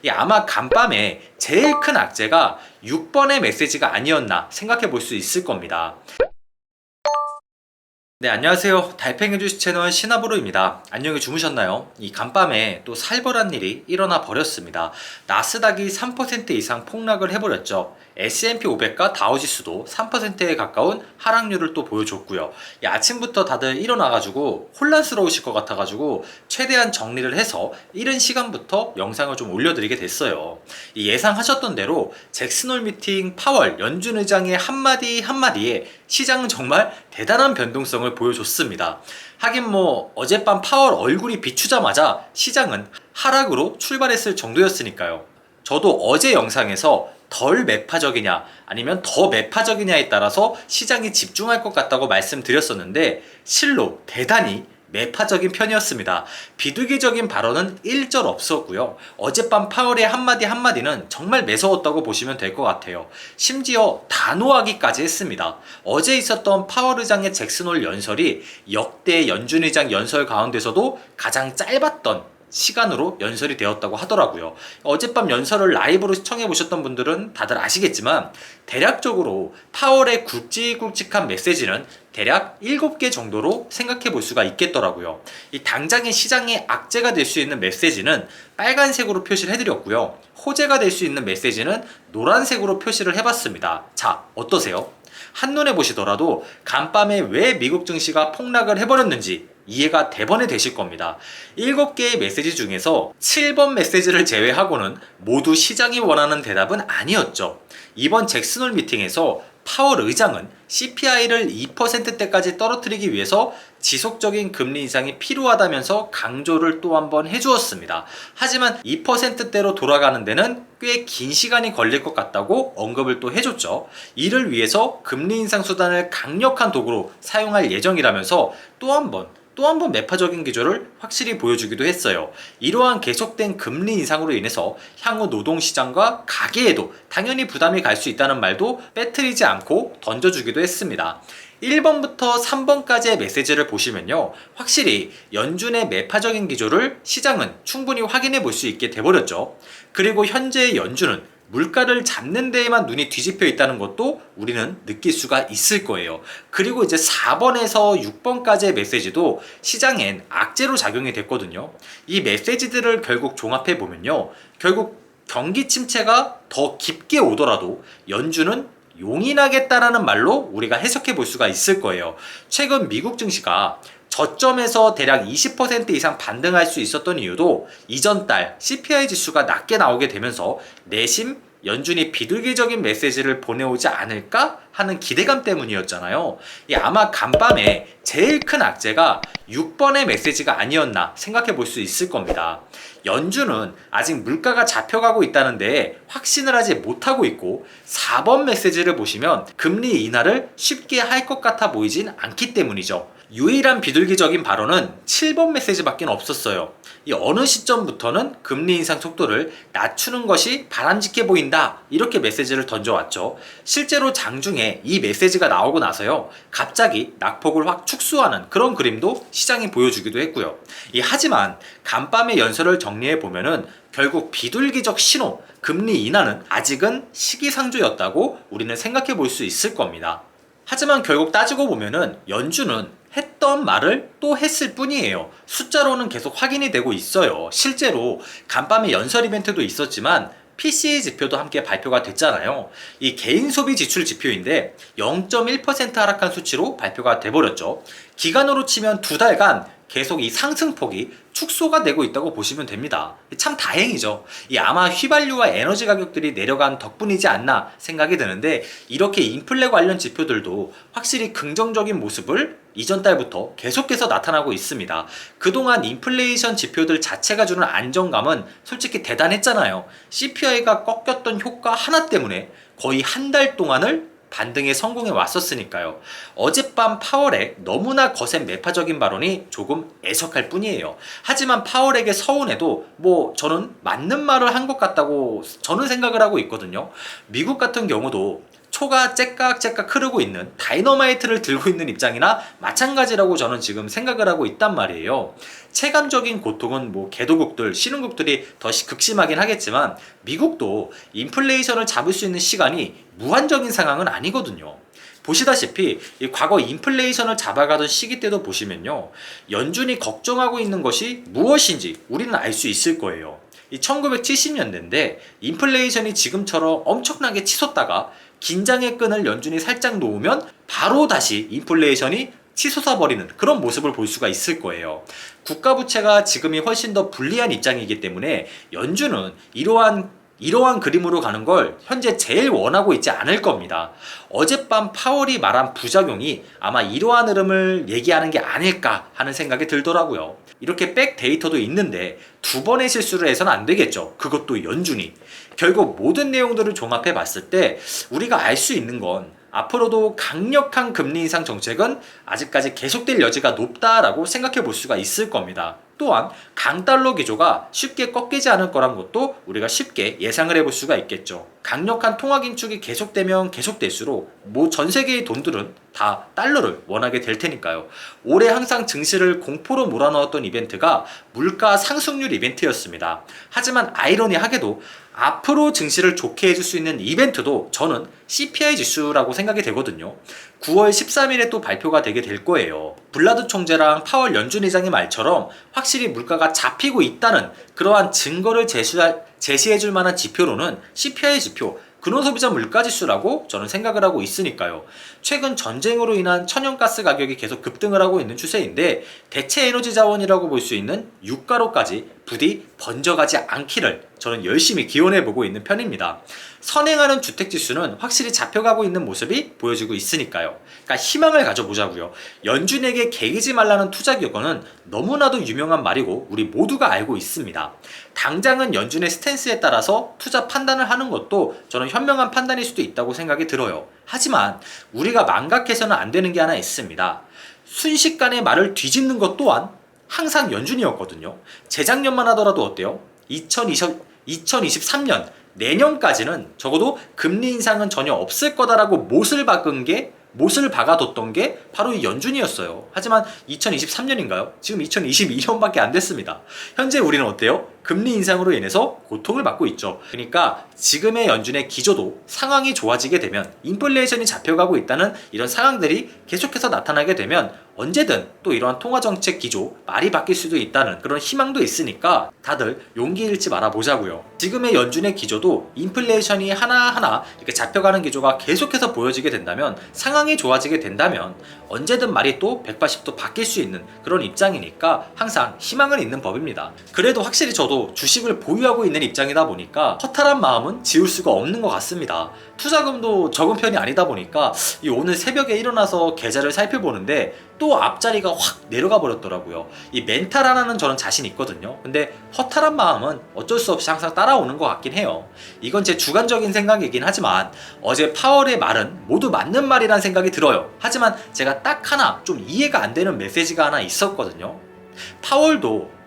아마 간밤에 제일 큰 악재가 6번의 메시지가 아니었나 생각해 볼 수 있을 겁니다. 네, 안녕하세요. 달팽이 주식 채널 신하부루입니다. 안녕히 주무셨나요? 이 간밤에 또 살벌한 일이 일어나 버렸습니다. 나스닥이 3% 이상 폭락을 해버렸죠. S&P 500과 다우지수도 3%에 가까운 하락률을 또 보여줬고요. 아침부터 다들 일어나가지고 혼란스러우실 것 같아가지고 최대한 정리를 해서 이른 시간부터 영상을 좀 올려드리게 됐어요. 예상하셨던 대로 잭슨홀 미팅 파월 연준 의장의 한마디 한마디에 시장은 정말 대단한 변동성을 보여줬습니다. 하긴 뭐 어젯밤 파월 얼굴이 비추자마자 시장은 하락으로 출발했을 정도였으니까요. 저도 어제 영상에서 덜 매파적이냐 아니면 더 매파적이냐에 따라서 시장이 집중할 것 같다고 말씀드렸었는데 실로 대단히 매파적인 편이었습니다. 비둘기적인 발언은 일절 없었고요. 어젯밤 파월의 한마디 한마디는 정말 매서웠다고 보시면 될 것 같아요. 심지어 단호하기까지 했습니다. 어제 있었던 파월 의장의 잭슨홀 연설이 역대 연준 의장 연설 가운데서도 가장 짧았던 시간으로 연설이 되었다고 하더라고요. 어젯밤 연설을 라이브로 시청해 보셨던 분들은 다들 아시겠지만 대략적으로 파월의 굵직굵직한 메시지는 대략 7개 정도로 생각해 볼 수가 있겠더라고요. 이 당장의 시장의 악재가 될 수 있는 메시지는 빨간색으로 표시를 해드렸고요. 호재가 될 수 있는 메시지는 노란색으로 표시를 해봤습니다. 자, 어떠세요? 한눈에 보시더라도 간밤에 왜 미국 증시가 폭락을 해버렸는지 이해가 대번에 되실 겁니다. 7개의 메시지 중에서 7번 메시지를 제외하고는 모두 시장이 원하는 대답은 아니었죠. 이번 잭슨홀 미팅에서 파월 의장은 CPI를 2%대까지 떨어뜨리기 위해서 지속적인 금리 인상이 필요하다면서 강조를 또 한번 해주었습니다. 하지만 2%대로 돌아가는 데는 꽤 긴 시간이 걸릴 것 같다고 언급을 또 해줬죠. 이를 위해서 금리 인상 수단을 강력한 도구로 사용할 예정이라면서 또 한 번 매파적인 기조를 확실히 보여주기도 했어요. 이러한 계속된 금리 인상으로 인해서 향후 노동시장과 가계에도 당연히 부담이 갈 수 있다는 말도 빼뜨리지 않고 던져주기도 했습니다. 1번부터 3번까지의 메시지를 보시면요, 확실히 연준의 매파적인 기조를 시장은 충분히 확인해 볼 수 있게 돼버렸죠. 그리고 현재의 연준은 물가를 잡는 데에만 눈이 뒤집혀 있다는 것도 우리는 느낄 수가 있을 거예요. 그리고 이제 4번에서 6번까지의 메시지도 시장엔 악재로 작용이 됐거든요. 이 메시지들을 결국 종합해 보면요, 결국 경기 침체가 더 깊게 오더라도 연준은 용인하겠다라는 말로 우리가 해석해 볼 수가 있을 거예요. 최근 미국 증시가 저점에서 대략 20% 이상 반등할 수 있었던 이유도 이전 달 CPI 지수가 낮게 나오게 되면서 내심 연준이 비둘기적인 메시지를 보내오지 않을까 하는 기대감 때문이었잖아요. 아마 간밤에 제일 큰 악재가 6번의 메시지가 아니었나 생각해 볼 수 있을 겁니다. 연준은 아직 물가가 잡혀가고 있다는데 확신을 하지 못하고 있고 4번 메시지를 보시면 금리 인하를 쉽게 할 것 같아 보이진 않기 때문이죠. 유일한 비둘기적인 발언은 7번 메시지밖에 없었어요. 어느 시점부터는 금리 인상 속도를 낮추는 것이 바람직해 보인다, 이렇게 메시지를 던져왔죠. 실제로 장중에 이 메시지가 나오고 나서요, 갑자기 낙폭을 확 축소하는 그런 그림도 시장이 보여주기도 했고요. 하지만 간밤의 연설을 정리해 보면은 결국 비둘기적 신호, 금리 인하는 아직은 시기상조였다고 우리는 생각해 볼 수 있을 겁니다. 하지만 결국 따지고 보면은 연준은 했던 말을 또 했을 뿐이에요. 숫자로는 계속 확인이 되고 있어요. 실제로 간밤에 연설 이벤트도 있었지만 PCE 지표도 함께 발표가 됐잖아요. 이 개인 소비 지출 지표인데 0.1% 하락한 수치로 발표가 돼버렸죠. 기간으로 치면 2달간 계속 이 상승폭이 축소가 되고 있다고 보시면 됩니다. 참 다행이죠. 아마 휘발유와 에너지 가격들이 내려간 덕분이지 않나 생각이 드는데, 이렇게 인플레 관련 지표들도 확실히 긍정적인 모습을 이전 달부터 계속해서 나타나고 있습니다. 그동안 인플레이션 지표들 자체가 주는 안정감은 솔직히 대단했잖아요. CPI가 꺾였던 효과 하나 때문에 거의 한 달 동안을 반등에 성공해 왔었으니까요. 어젯밤 파월의 너무나 거센 매파적인 발언이 조금 애석할 뿐이에요. 하지만 파월에게 서운해도 저는 맞는 말을 한 것 같다고 저는 생각을 하고 있거든요. 미국 같은 경우도 소가 째깍째깍 흐르고 있는 다이너마이트를 들고 있는 입장이나 마찬가지라고 저는 지금 생각을 하고 있단 말이에요. 체감적인 고통은 뭐 개도국들, 신흥국들이 더 극심하긴 하겠지만 미국도 인플레이션을 잡을 수 있는 시간이 무한적인 상황은 아니거든요. 보시다시피 이 과거 인플레이션을 잡아가던 시기 때도 보시면요, 연준이 걱정하고 있는 것이 무엇인지 우리는 알 수 있을 거예요. 이 1970년대인데 인플레이션이 지금처럼 엄청나게 치솟다가 긴장의 끈을 연준이 살짝 놓으면 바로 다시 인플레이션이 치솟아 버리는 그런 모습을 볼 수가 있을 거예요. 국가 부채가 지금이 훨씬 더 불리한 입장이기 때문에 연준은 이러한 그림으로 가는 걸 현재 제일 원하고 있지 않을 겁니다. 어젯밤 파월이 말한 부작용이 아마 이러한 흐름을 얘기하는 게 아닐까 하는 생각이 들더라고요. 이렇게 백 데이터도 있는데 두 번의 실수를 해서는 안 되겠죠. 그것도 연준이. 결국 모든 내용들을 종합해 봤을 때 우리가 알 수 있는 건 앞으로도 강력한 금리 인상 정책은 아직까지 계속될 여지가 높다라고 생각해 볼 수가 있을 겁니다. 또한 강달러 기조가 쉽게 꺾이지 않을 거란 것도 우리가 쉽게 예상을 해볼 수가 있겠죠. 강력한 통화 긴축이 계속되면 계속될수록 전 세계의 돈들은 다 달러를 원하게 될 테니까요. 올해 항상 증시를 공포로 몰아넣었던 이벤트가 물가 상승률 이벤트였습니다. 하지만 아이러니하게도 앞으로 증시를 좋게 해줄 수 있는 이벤트도 저는 CPI 지수라고 생각이 되거든요. 9월 13일에 또 발표가 되게 될 거예요. 블라드 총재랑 파월 연준 의장의 말처럼 확실히 물가가 잡히고 있다는 그러한 증거를 제시해줄 만한 지표로는 CPI 지표, 근원소비자 물가지수라고 저는 생각을 하고 있으니까요. 최근 전쟁으로 인한 천연가스 가격이 계속 급등을 하고 있는 추세인데 대체 에너지 자원이라고 볼 수 있는 유가로까지 부디 번져가지 않기를 저는 열심히 기원해보고 있는 편입니다. 선행하는 주택지수는 확실히 잡혀가고 있는 모습이 보여지고 있으니까요. 그러니까 희망을 가져보자고요. 연준에게 개기지 말라는 투자 기업은 너무나도 유명한 말이고 우리 모두가 알고 있습니다. 당장은 연준의 스탠스에 따라서 투자 판단을 하는 것도 저는 현명한 판단일 수도 있다고 생각이 들어요. 하지만 우리가 망각해서는 안 되는 게 하나 있습니다. 순식간에 말을 뒤집는 것 또한 항상 연준이었거든요. 재작년만 하더라도 어때요? 2023년 내년까지는 적어도 금리 인상은 전혀 없을 거다라고 못을 박아뒀던 게 바로 이 연준이었어요. 하지만 2023년인가요? 지금 2022년밖에 안 됐습니다. 현재 우리는 어때요? 금리 인상으로 인해서 고통을 받고 있죠. 그러니까 지금의 연준의 기조도 상황이 좋아지게 되면 인플레이션이 잡혀가고 있다는 이런 상황들이 계속해서 나타나게 되면 언제든 또 이러한 통화정책 기조 말이 바뀔 수도 있다는 그런 희망도 있으니까 다들 용기 잃지 말아보자고요. 지금의 연준의 기조도 인플레이션이 하나하나 이렇게 잡혀가는 기조가 계속해서 보여지게 된다면 상황이 좋아지게 된다면 언제든 말이 또 180도 바뀔 수 있는 그런 입장이니까 항상 희망은 있는 법입니다. 그래도 확실히 저도 주식을 보유하고 있는 입장이다 보니까 허탈한 마음은 지울 수가 없는 것 같습니다. 투자금도 적은 편이 아니다 보니까 오늘 새벽에 일어나서 계좌를 살펴보는데 또 앞자리가 확 내려가 버렸더라고요. 이 멘탈 하나는 저는 자신 있거든요. 근데 허탈한 마음은 어쩔 수 없이 항상 따라오는 것 같긴 해요. 이건 제 주관적인 생각이긴 하지만 어제 파월의 말은 모두 맞는 말이란 생각이 들어요. 하지만 제가 딱 하나 좀 이해가 안 되는 메시지가 하나 있었거든요. 파월도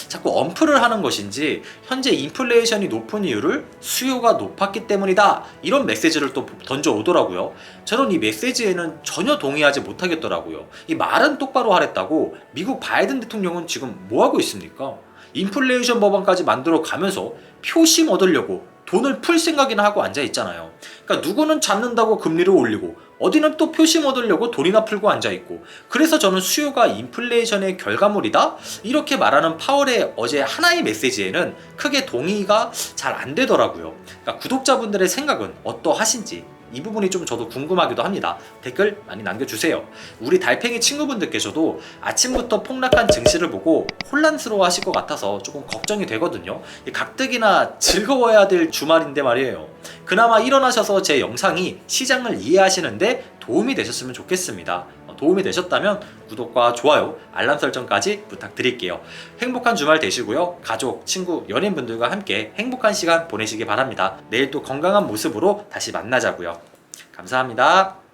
자꾸 언플을 하는 것인지 현재 인플레이션이 높은 이유를 수요가 높았기 때문이다 이런 메시지를 또 던져 오더라고요. 저는 이 메시지에는 전혀 동의하지 못하겠더라고요. 이 말은 똑바로 하랬다고 미국 바이든 대통령은 지금 뭐 하고 있습니까? 인플레이션 법안까지 만들어 가면서 표심 얻으려고 돈을 풀 생각이나 하고 앉아 있잖아요. 그러니까 누구는 잡는다고 금리를 올리고 어디는 또 표심 얻으려고 돈이나 풀고 앉아 있고, 그래서 저는 수요가 인플레이션의 결과물이다 이렇게 말하는 파월의 어제 하나의 메시지에는 크게 동의가 잘 안 되더라고요. 그러니까 구독자분들의 생각은 어떠하신지 이 부분이 좀 저도 궁금하기도 합니다. 댓글 많이 남겨주세요. 우리 달팽이 친구분들께서도 아침부터 폭락한 증시를 보고 혼란스러워 하실 것 같아서 조금 걱정이 되거든요. 가뜩이나 즐거워야 될 주말인데 말이에요. 그나마 일어나셔서 제 영상이 시장을 이해하시는데 도움이 되셨으면 좋겠습니다. 도움이 되셨다면 구독과 좋아요, 알람 설정까지 부탁드릴게요. 행복한 주말 되시고요. 가족, 친구, 연인분들과 함께 행복한 시간 보내시기 바랍니다. 내일 또 건강한 모습으로 다시 만나자고요. 감사합니다.